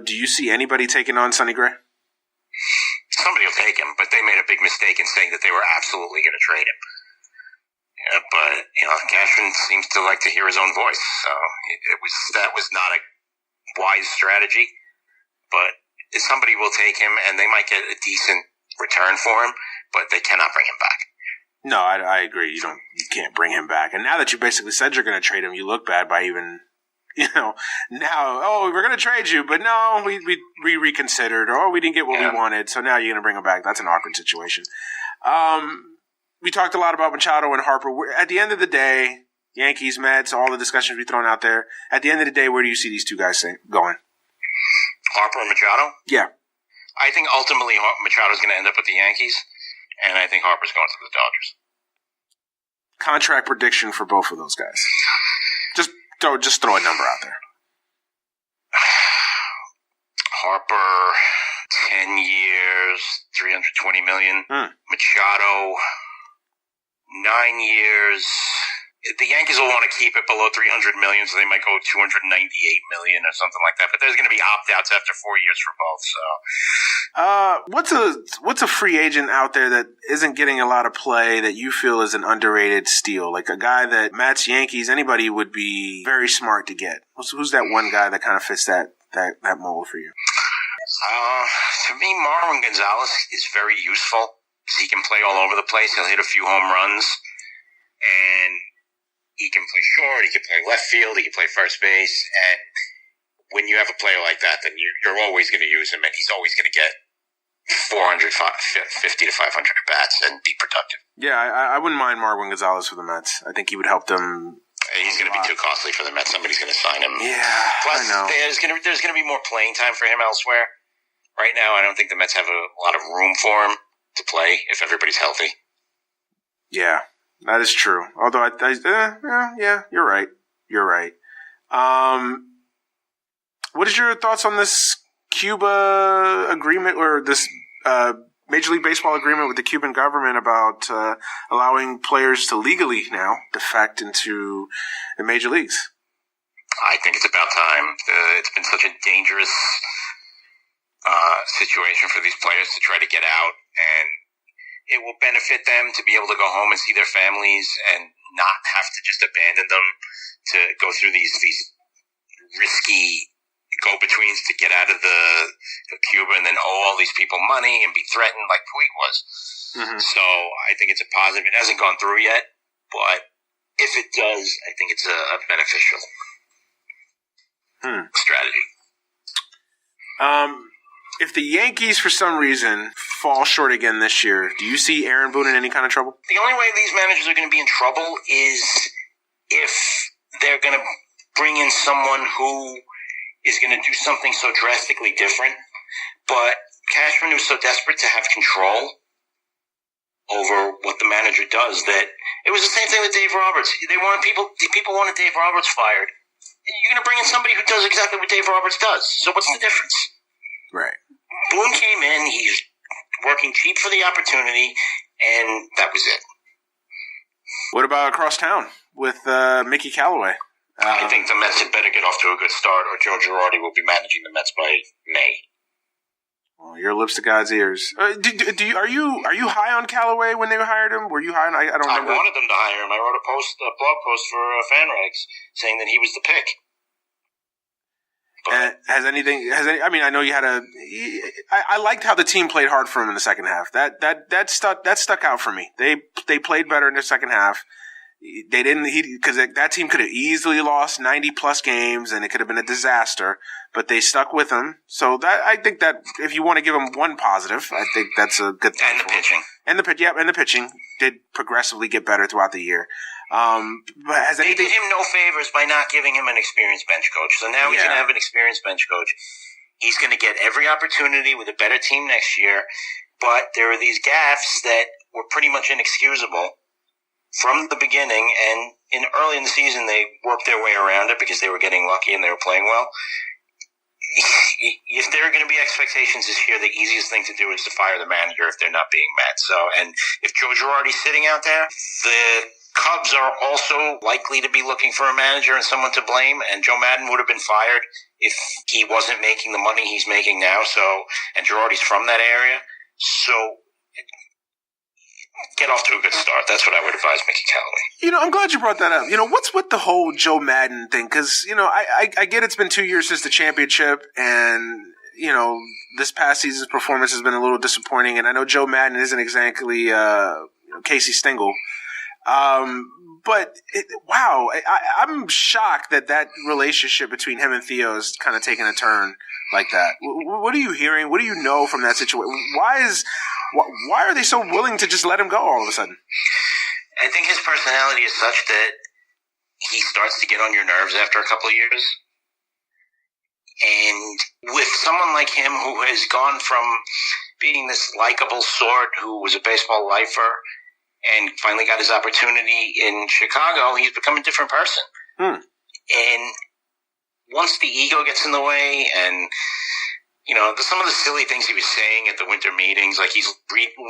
Do you see anybody taking on Sonny Gray? Somebody will take him, but they made a big mistake in saying that they were absolutely going to trade him. Yeah, but Cashman seems to like to hear his own voice, so that was not a wise strategy. But somebody will take him, and they might get a decent return for him, but they cannot bring him back. No, I agree. You can't bring him back. And now that you basically said you're going to trade him, you look bad by even, now, we're going to trade you, but no, we reconsidered, or we didn't get what we wanted, so now you're going to bring him back. That's an awkward situation. We talked a lot about Machado and Harper. At the end of the day, Yankees, Mets, all the discussions we've thrown out there, at the end of the day, where do you see these two guys going? Harper and Machado? Yeah. I think ultimately Machado's going to end up with the Yankees, and I think Harper's going to the Dodgers. Contract prediction for both of those guys. Just throw a number out there. Harper, 10 years, $320 million. Machado, 9 years. The Yankees will want to keep it below $300 million, so they might go $298 million or something like that. But there's going to be opt-outs after 4 years for both. So, what's a free agent out there that isn't getting a lot of play that you feel is an underrated steal? Like a guy that Mets, Yankees, anybody would be very smart to get. Who's that one guy that kind of fits that mold for you? To me, Marwin Gonzalez is very useful because he can play all over the place. He'll hit a few home runs, and he can play short, he can play left field, he can play first base, and when you have a player like that, then you're always going to use him, and he's always going to get 450 to 500 at-bats and be productive. Yeah, I wouldn't mind Marwin Gonzalez for the Mets. I think he would help them. He's going to be too costly for the Mets. Somebody's going to sign him. Yeah, plus, I know. There's going to be more playing time for him elsewhere. Right now, I don't think the Mets have a lot of room for him to play if everybody's healthy. Yeah. That is true. Although, yeah, you're right. You're right. What is your thoughts on this Cuba agreement or this Major League Baseball agreement with the Cuban government about allowing players to legally now defect into the major leagues? I think it's about time. It's been such a dangerous situation for these players to try to get out, and it will benefit them to be able to go home and see their families and not have to just abandon them to go through these risky go-betweens to get out of the Cuba and then owe all these people money and be threatened like Puig was. Mm-hmm. So I think it's a positive. It hasn't gone through yet, but if it does, I think it's a beneficial strategy. If the Yankees, for some reason, fall short again this year, do you see Aaron Boone in any kind of trouble? The only way these managers are going to be in trouble is if they're going to bring in someone who is going to do something so drastically different. But Cashman was so desperate to have control over what the manager does that it was the same thing with Dave Roberts. People wanted Dave Roberts fired. You're going to bring in somebody who does exactly what Dave Roberts does. So what's the difference? Right. Boone came in, he's working cheap for the opportunity, and that was it. What about across town with Mickey Callaway? I think the Mets had better get off to a good start, or Joe Girardi will be managing the Mets by May. Well, your lips to God's ears. Are you high on Callaway when they hired him? Were you high on? I don't remember. I wanted them to hire him. I wrote a blog post for FanRags saying that he was the pick. I mean, I know you had I liked how the team played hard for him in the second half. That stuck out for me. They played better in the second half. They didn't, because that team could have easily lost 90 plus games and it could have been a disaster, but they stuck with him. So I think that if you want to give them one positive, I think that's a good thing. And the pitching. And the pitching did progressively get better throughout the year. But they did him no favors by not giving him an experienced bench coach. So now he's going to have an experienced bench coach. He's going to get every opportunity with a better team next year. But there are these gaffes that were pretty much inexcusable from the beginning. And early in the season, they worked their way around it because they were getting lucky and they were playing well. If there are going to be expectations this year, the easiest thing to do is to fire the manager if they're not being met. So, and if Joe Girardi's sitting out there, the Cubs are also likely to be looking for a manager and someone to blame, and Joe Maddon would have been fired if he wasn't making the money he's making now. So, and Girardi's from that area, so get off to a good start. That's what I would advise Mickey Callaway. I'm glad you brought that up. What's with the whole Joe Maddon thing? Because, I get it's been 2 years since the championship, and this past season's performance has been a little disappointing, and I know Joe Madden isn't exactly Casey Stengel. But wow, I'm shocked that relationship between him and Theo is kind of taking a turn like that. What are you hearing? What do you know from that situation? Why are they so willing to just let him go all of a sudden? I think his personality is such that he starts to get on your nerves after a couple of years. And with someone like him who has gone from being this likable sort who was a baseball lifer and finally got his opportunity in Chicago, he's become a different person. And once the ego gets in the way and, some of the silly things he was saying at the winter meetings, like he's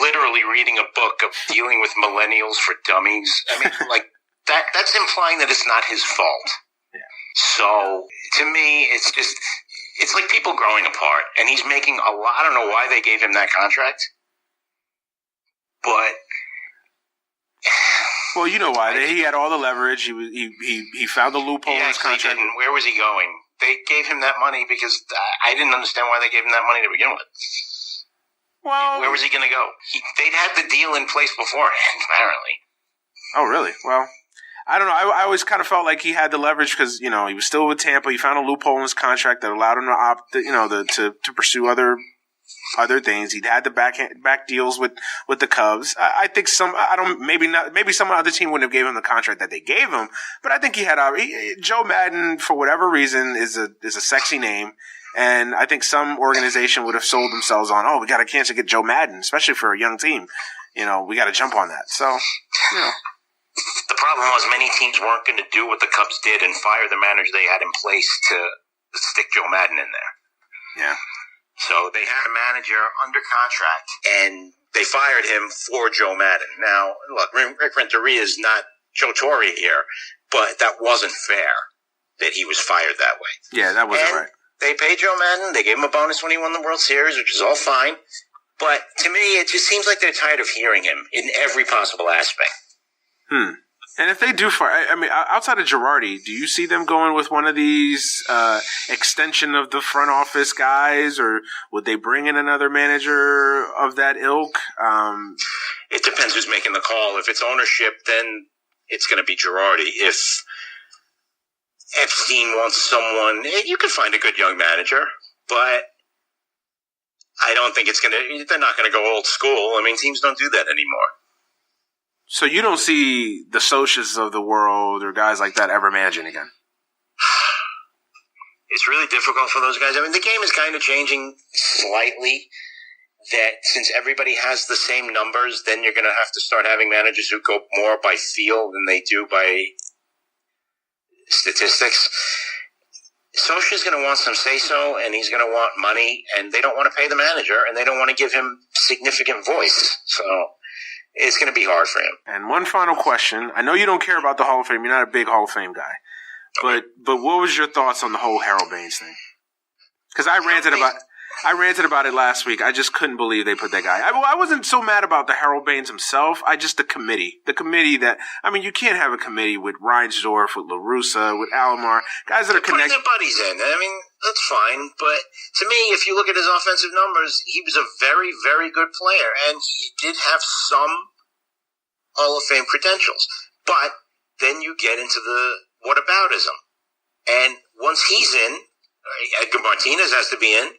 literally reading a book of dealing with millennials for dummies. I mean, like that's implying that it's not his fault. Yeah. So to me, it's like people growing apart, and he's making a lot. I don't know why they gave him that contract, but well, you know why. He had all the leverage. He found the loophole in his contract. Didn't. Where was he going? They gave him that money because I didn't understand why they gave him that money to begin with. Well, where was he going to go? They'd had the deal in place beforehand, apparently. Oh, really? Well, I don't know. I always kind of felt like he had the leverage because, he was still with Tampa. He found a loophole in his contract that allowed him to opt, to pursue other things. He'd had the back deals with the Cubs. I think maybe some other team wouldn't have gave him the contract that they gave him, but I think he had Joe Madden, for whatever reason, is a sexy name. And I think some organization would have sold themselves on, we got a chance to get Joe Madden, especially for a young team. We got to jump on that. So, The problem was many teams weren't going to do what the Cubs did and fire the manager they had in place to stick Joe Madden in there. Yeah. So they had a manager under contract, and they fired him for Joe Madden. Now, look, Rick Renteria is not Joe Torre here, but that wasn't fair that he was fired that way. Yeah, that wasn't right. They paid Joe Madden. They gave him a bonus when he won the World Series, which is all fine. But to me, it just seems like they're tired of hearing him in every possible aspect. And if they do fire, outside of Girardi, do you see them going with one of these extension of the front office guys, or would they bring in another manager of that ilk? It depends who's making the call. If it's ownership, then it's going to be Girardi. If Epstein wants someone, you can find a good young manager, but I don't think they're not going to go old school. Teams don't do that anymore. So you don't see the Sochas of the world or guys like that ever managing again? It's really difficult for those guys. The game is kind of changing slightly, that since everybody has the same numbers, then you're going to have to start having managers who go more by feel than they do by statistics. Socha's going to want some say-so, and he's going to want money, and they don't want to pay the manager, and they don't want to give him significant voice. So it's going to be hard for him. And one final question. I know you don't care about the Hall of Fame. You're not a big Hall of Fame guy. But what was your thoughts on the whole Harold Baines thing? Because I ranted about it last week. I just couldn't believe they put that guy. I wasn't so mad about the Harold Baines himself. The committee. The committee that, you can't have a committee with Reinsdorf, with LaRussa, with Alomar, guys that are connected. Put their buddies in. That's fine. But to me, if you look at his offensive numbers, he was a very, very good player. And he did have some Hall of Fame credentials. But then you get into the whataboutism. And once he's in, Edgar Martinez has to be in.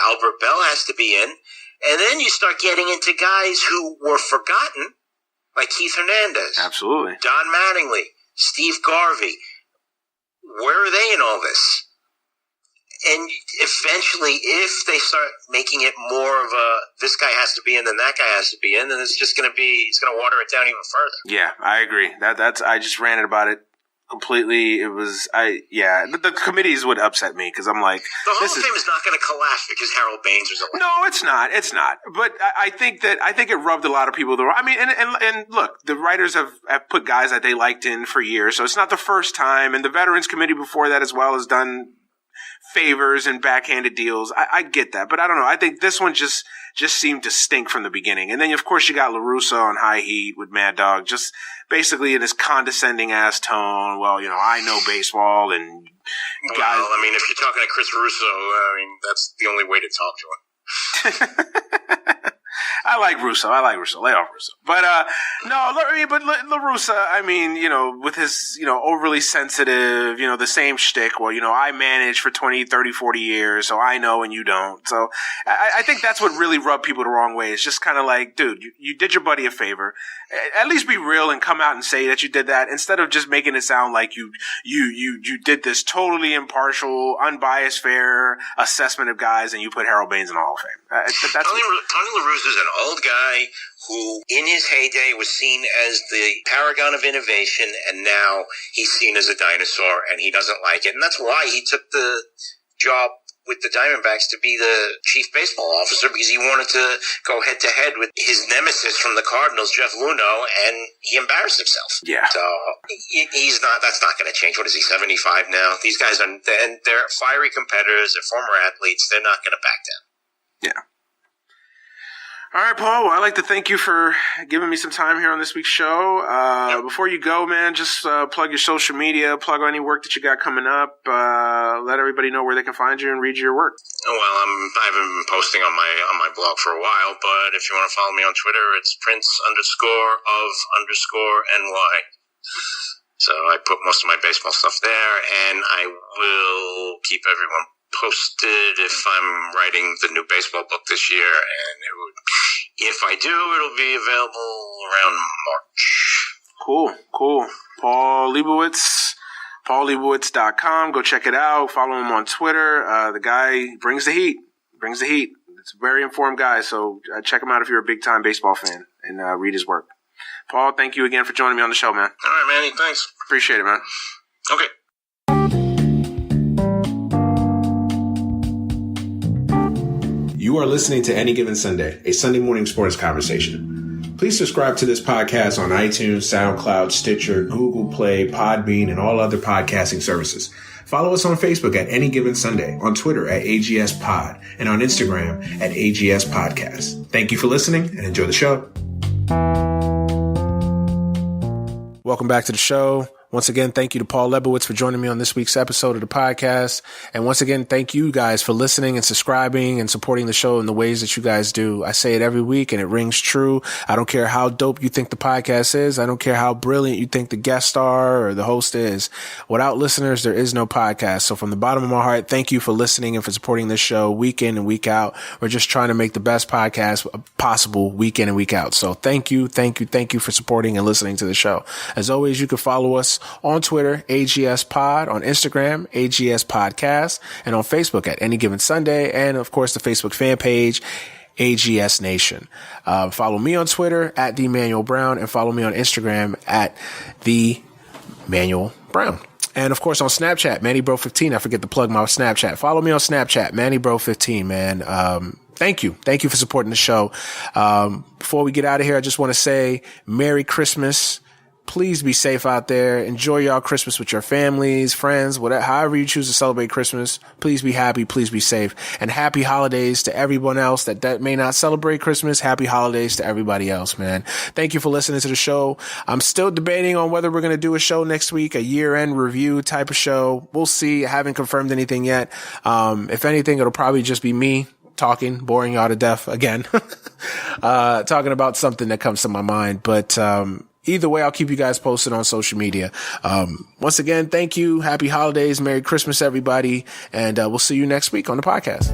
Albert Bell has to be in. And then you start getting into guys who were forgotten, like Keith Hernandez. Absolutely. Don Mattingly, Steve Garvey. Where are they in all this? And eventually, if they start making it more of a, this guy has to be in, then that guy has to be in, then it's going to water it down even further. Yeah, I agree. I just ranted about it completely. The committees would upset me because I'm like, the Hall of Fame is not going to collapse because Harold Baines was elected. No, it's not. But I think it rubbed a lot of people the wrong. And look, the writers have put guys that they liked in for years, so it's not the first time. And the Veterans Committee before that as well has done favors and backhanded deals. I get that, but I don't know. I think this one just seemed to stink from the beginning. And then, of course, you got LaRusso on High Heat with Mad Dog, just basically in this condescending ass tone. Well, I know baseball and guys. Well, I mean, if you're talking to Chris Russo, I mean, that's the only way to talk to him. I like Russo. Lay off Russo. But, LaRusso, I mean, with his, overly sensitive, the same shtick. Well, I managed for 20, 30, 40 years, so I know and you don't. So I think that's what really rubbed people the wrong way. It's just kind of like, dude, you did your buddy a favor. At least be real and come out and say that you did that instead of just making it sound like you did this totally impartial, unbiased, fair assessment of guys and you put Harold Baines in the Hall of Fame. Tony La Russa is an old guy who, in his heyday, was seen as the paragon of innovation, and now he's seen as a dinosaur, and he doesn't like it. And that's why he took the job with the Diamondbacks to be the chief baseball officer, because he wanted to go head-to-head with his nemesis from the Cardinals, Jeff Luhnow, and he embarrassed himself. Yeah. So that's not going to change. What is he, 75 now? These guys are, and they're fiery competitors, they're former athletes, they're not going to back down. Yeah. All right, Paul. Well, I'd like to thank you for giving me some time here on this week's show. Before you go, man, just plug your social media, plug any work that you got coming up. Let everybody know where they can find you and read your work. Oh, well, I've been posting on my blog for a while, but if you want to follow me on Twitter, it's Prince_of_NY. So I put most of my baseball stuff there, and I will keep everyone posted if I'm writing the new baseball book this year, and if I do, it'll be available around March. Cool. Paul Lebowitz, paullebowitz.com. Go check it out. Follow him on Twitter. The guy brings the heat. It's a very informed guy, so check him out if you're a big-time baseball fan, and read his work. Paul, thank you again for joining me on the show, man. All right, Manny, thanks. Appreciate it, man. Okay. You are listening to Any Given Sunday, a Sunday morning sports conversation. Please subscribe to this podcast on iTunes, SoundCloud, Stitcher, Google Play, Podbean, and all other podcasting services. Follow us on Facebook at Any Given Sunday, on Twitter at AGS Pod, and on Instagram at AGS Podcast. Thank you for listening and enjoy the show. Welcome back to the show. Once again, thank you to Paul Lebowitz for joining me on this week's episode of the podcast. And once again, thank you guys for listening and subscribing and supporting the show in the ways that you guys do. I say it every week and it rings true. I don't care how dope you think the podcast is. I don't care how brilliant you think the guest star or the host is. Without listeners, there is no podcast. So from the bottom of my heart, thank you for listening and for supporting this show week in and week out. We're just trying to make the best podcast possible week in and week out. So thank you for supporting and listening to the show. As always, you can follow us on Twitter, AGS Pod, on Instagram, AGS Podcast, and on Facebook at Any Given Sunday, and of course the Facebook fan page, AGS Nation. Follow me on Twitter at themanuelbrown, and follow me on Instagram at themanuelbrown. And of course on Snapchat, MannyBro15. I forget to plug my Snapchat. Follow me on Snapchat, MannyBro15, man. Thank you for supporting the show. Before we get out of here, I just want to say Merry Christmas. Please be safe out there. Enjoy y'all Christmas with your families, friends, whatever, however you choose to celebrate Christmas. Please be happy. Please be safe. And happy holidays to everyone else that may not celebrate Christmas. Happy holidays to everybody else, man. Thank you for listening to the show. I'm still debating on whether we're going to do a show next week, a year-end review type of show. We'll see. I haven't confirmed anything yet. If anything, it'll probably just be me talking, boring y'all to death again, talking about something that comes to my mind. But, either way, I'll keep you guys posted on social media. Once again, thank you. Happy holidays. Merry Christmas, everybody. And we'll see you next week on the podcast.